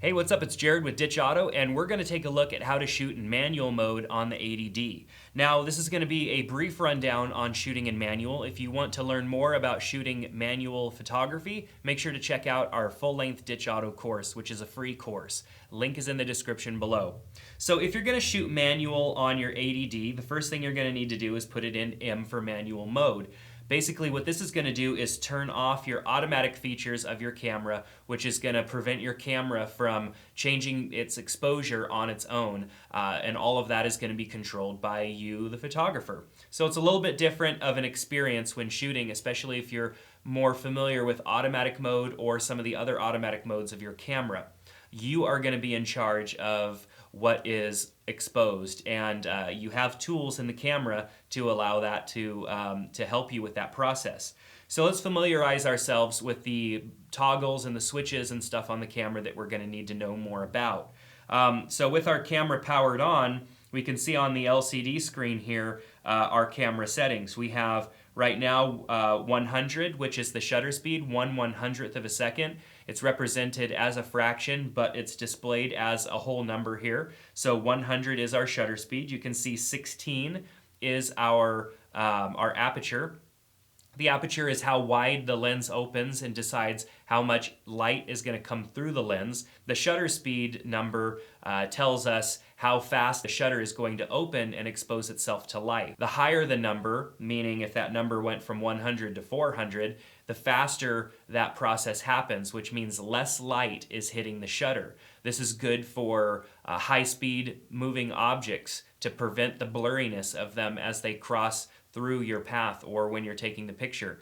Hey, what's up? It's Jared with Ditch Auto, and we're going to take a look at how to shoot in manual mode on the 80D. Now, this is going to be a brief rundown on shooting in manual. If you want to learn more about shooting manual photography, make sure to check out our full-length Ditch Auto course, which is a free course. Link is in the description below. So if you're going to shoot manual on your 80D, the first thing you're going to need to do is put it in M for manual mode. Basically, what this is going to do is turn off your automatic features of your camera, which is going to prevent your camera from changing its exposure on its own, and all of that is going to be controlled by you, the photographer. So it's a little bit different of an experience when shooting, especially if you're more familiar with automatic mode or some of the other automatic modes of your camera. You are going to be in charge of what is exposed, and you have tools in the camera to allow that to help you with that process. So let's familiarize ourselves with the toggles and the switches and stuff on the camera that we're going to need to know more about. So with our camera powered on, we can see on the LCD screen here our camera settings. We have right now 100, which is the shutter speed, 1/100th of a second. It's represented as a fraction, but it's displayed as a whole number here. So 100 is our shutter speed. You can see 16 is our aperture. The aperture is how wide the lens opens and decides how much light is going to come through the lens. The shutter speed number tells us how fast the shutter is going to open and expose itself to light. The higher the number, meaning if that number went from 100 to 400, the faster that process happens, which means less light is hitting the shutter. This is good for high-speed moving objects to prevent the blurriness of them as they cross through your path or when you're taking the picture.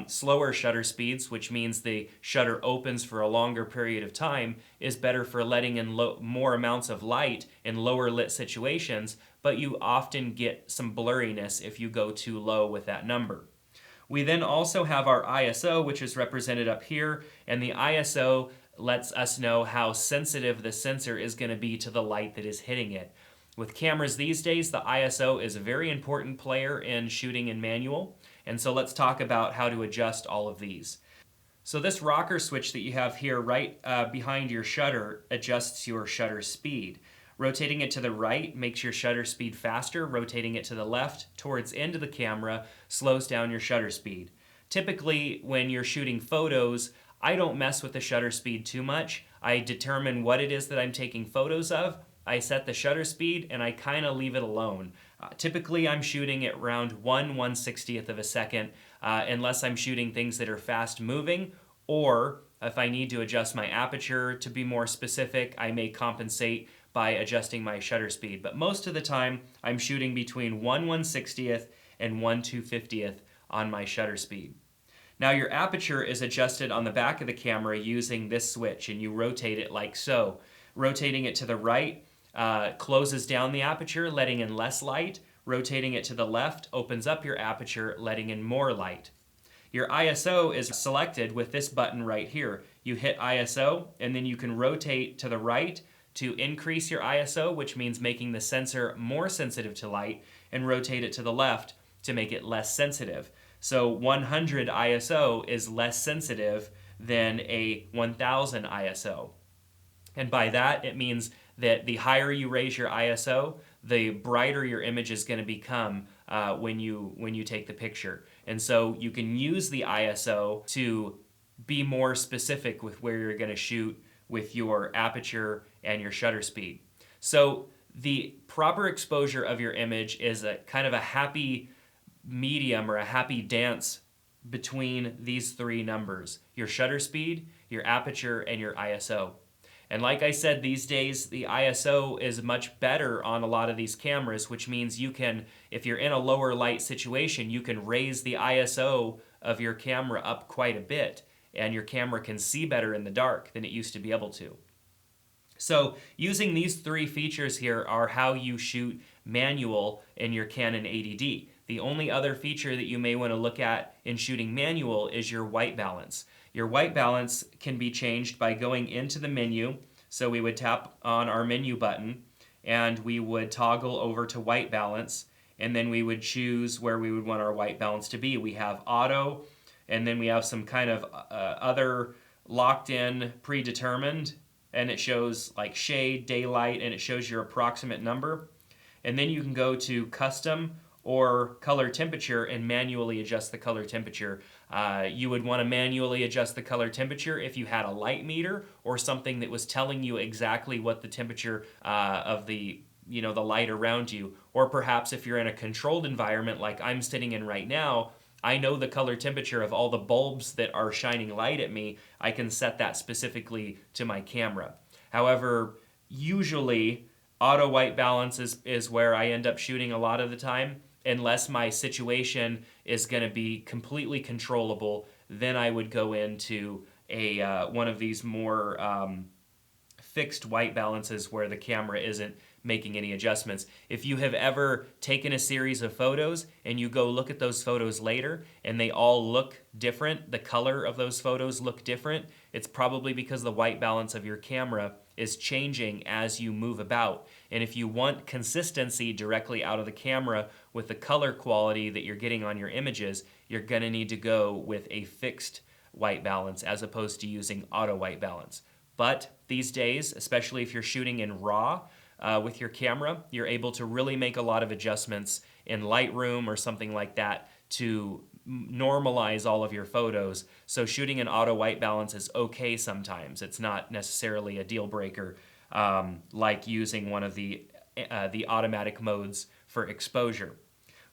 Slower shutter speeds, which means the shutter opens for a longer period of time, is better for letting in more amounts of light in lower lit situations, but you often get some blurriness if you go too low with that number. We then also have our ISO, which is represented up here, and the ISO lets us know how sensitive the sensor is going to be to the light that is hitting it. With cameras these days, the ISO is a very important player in shooting in manual, and so let's talk about how to adjust all of these. So this rocker switch that you have here right behind your shutter adjusts your shutter speed. Rotating it to the right makes your shutter speed faster. Rotating it to the left towards end of the camera slows down your shutter speed. Typically, when you're shooting photos, I don't mess with the shutter speed too much. I determine what it is that I'm taking photos of. I set the shutter speed and I kind of leave it alone. Typically I'm shooting at around 1/160th of a second unless I'm shooting things that are fast moving, or if I need to adjust my aperture to be more specific, I may compensate by adjusting my shutter speed. But most of the time I'm shooting between 1/160th and 1/250th on my shutter speed. Now your aperture is adjusted on the back of the camera using this switch, and you rotate it like so. Rotating it to the right closes down the aperture, letting in less light. Rotating it to the left opens up your aperture, letting in more light. Your ISO is selected with this button right here. You hit ISO, and then you can rotate to the right to increase your ISO, which means making the sensor more sensitive to light, and rotate it to the left to make it less sensitive. So 100 ISO is less sensitive than a 1000 ISO. And by that, it means that the higher you raise your ISO, the brighter your image is going to become when you take the picture. And so you can use the ISO to be more specific with where you're going to shoot with your aperture and your shutter speed. So the proper exposure of your image is a kind of a happy medium or a happy dance between these three numbers: your shutter speed, your aperture, and your ISO. And like I said, these days the ISO is much better on a lot of these cameras, which means you can, if you're in a lower light situation, you can raise the ISO of your camera up quite a bit, and your camera can see better in the dark than it used to be able to. So using these three features here are how you shoot manual in your Canon 80D. The only other feature that you may want to look at in shooting manual is your white balance. Your white balance can be changed by going into the menu. So we would tap on our menu button and we would toggle over to white balance, and then we would choose where we would want our white balance to be. We have auto, and then we have some kind of other locked in predetermined, and it shows like shade, daylight, and it shows your approximate number. And then you can go to custom or color temperature and manually adjust the color temperature. You would want to manually adjust the color temperature if you had a light meter or something that was telling you exactly what the temperature of the the light around you. Or perhaps if you're in a controlled environment like I'm sitting in right now, I know the color temperature of all the bulbs that are shining light at me. I can set that specifically to my camera. However, usually auto white balance is where I end up shooting a lot of the time. Unless my situation is going to be completely controllable, then I would go into a one of these more fixed white balances where the camera isn't making any adjustments. If you have ever taken a series of photos and you go look at those photos later and they all look different, the color of those photos look different, it's probably because the white balance of your camera is changing as you move about. And if you want consistency directly out of the camera with the color quality that you're getting on your images, you're going to need to go with a fixed white balance as opposed to using auto white balance. But these days, especially if you're shooting in RAW with your camera, you're able to really make a lot of adjustments in Lightroom or something like that to normalize all of your photos. So shooting in auto white balance is okay sometimes. It's not necessarily a deal breaker like using one of the automatic modes for exposure.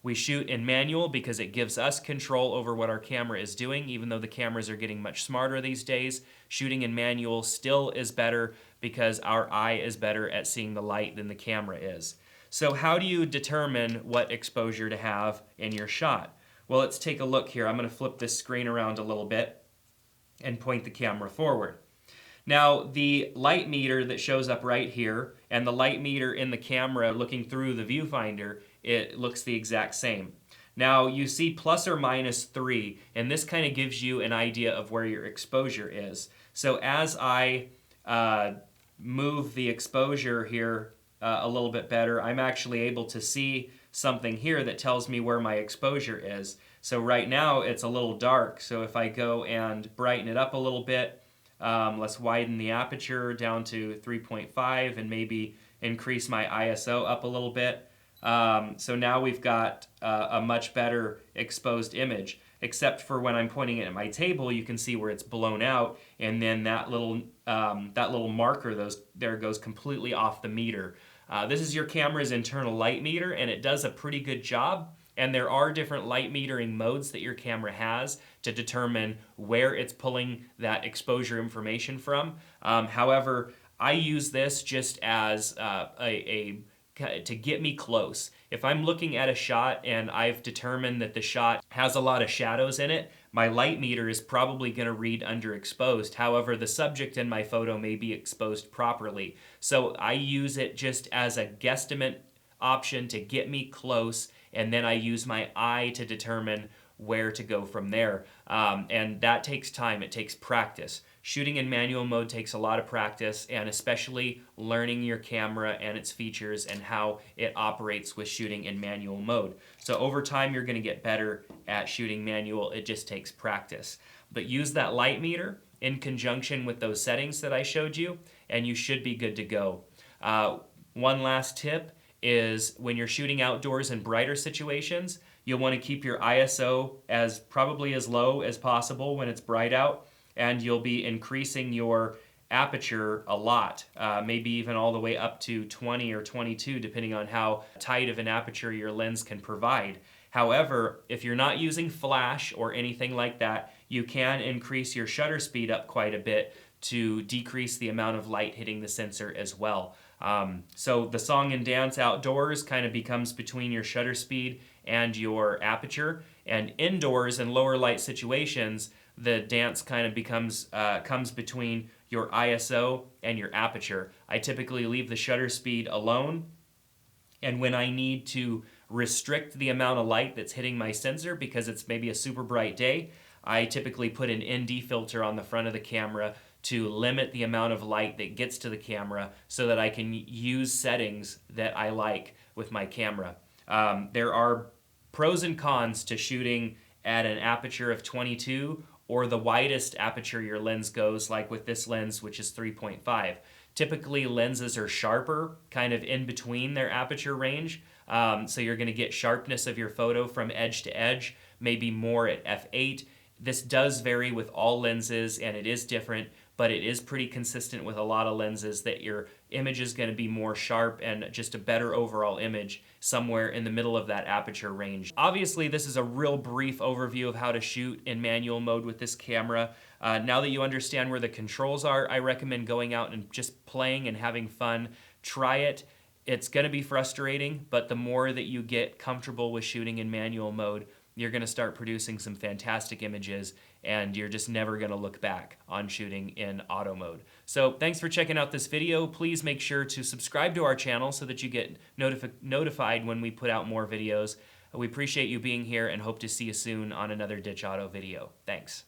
We shoot in manual because it gives us control over what our camera is doing. Even though the cameras are getting much smarter these days, shooting in manual still is better because our eye is better at seeing the light than the camera is. So how do you determine what exposure to have in your shot? Well, let's take a look here. I'm going to flip this screen around a little bit and point the camera forward. Now, the light meter that shows up right here and the light meter in the camera looking through the viewfinder, it looks the exact same. Now, you see plus or minus 3, and this kind of gives you an idea of where your exposure is. So as I move the exposure here a little bit better, I'm actually able to see something here that tells me where my exposure is. So right now it's a little dark, so if I go and brighten it up a little bit, let's widen the aperture down to 3.5 and maybe increase my ISO up a little bit. So now we've got a much better exposed image, except for when I'm pointing it at my table, you can see where it's blown out, and then that little marker there goes completely off the meter. This is your camera's internal light meter, and it does a pretty good job. And there are different light metering modes that your camera has to determine where it's pulling that exposure information from. However, I use this just as to get me close. If I'm looking at a shot and I've determined that the shot has a lot of shadows in it, my light meter is probably going to read underexposed. However, the subject in my photo may be exposed properly. So I use it just as a guesstimate option to get me close, and then I use my eye to determine where to go from there. And that takes time, it takes practice. Shooting in manual mode takes a lot of practice, and especially learning your camera and its features and how it operates with shooting in manual mode. So over time you're going to get better at shooting manual, it just takes practice. But use that light meter in conjunction with those settings that I showed you, and you should be good to go. One last tip is when you're shooting outdoors in brighter situations, you'll want to keep your ISO probably as low as possible when it's bright out, and you'll be increasing your aperture a lot, maybe even all the way up to 20 or 22, depending on how tight of an aperture your lens can provide. However, if you're not using flash or anything like that, you can increase your shutter speed up quite a bit to decrease the amount of light hitting the sensor as well. So the song and dance outdoors kind of becomes between your shutter speed and your aperture, and indoors in lower light situations, the dance kind of comes between your ISO and your aperture. I typically leave the shutter speed alone, and when I need to restrict the amount of light that's hitting my sensor because it's maybe a super bright day, I typically put an ND filter on the front of the camera to limit the amount of light that gets to the camera so that I can use settings that I like with my camera. There are pros and cons to shooting at an aperture of 22 or the widest aperture your lens goes, like with this lens, which is 3.5. Typically, lenses are sharper, kind of in between their aperture range. So you're going to get sharpness of your photo from edge to edge, maybe more at f8. This does vary with all lenses, and it is different, but it is pretty consistent with a lot of lenses that your image is going to be more sharp and just a better overall image somewhere in the middle of that aperture range. Obviously, this is a real brief overview of how to shoot in manual mode with this camera. Now that you understand where the controls are, I recommend going out and just playing and having fun. Try it. It's going to be frustrating, but the more that you get comfortable with shooting in manual mode, you're going to start producing some fantastic images, and you're just never going to look back on shooting in auto mode. So thanks for checking out this video. Please make sure to subscribe to our channel so that you get notified when we put out more videos. We appreciate you being here and hope to see you soon on another Ditch Auto video. Thanks.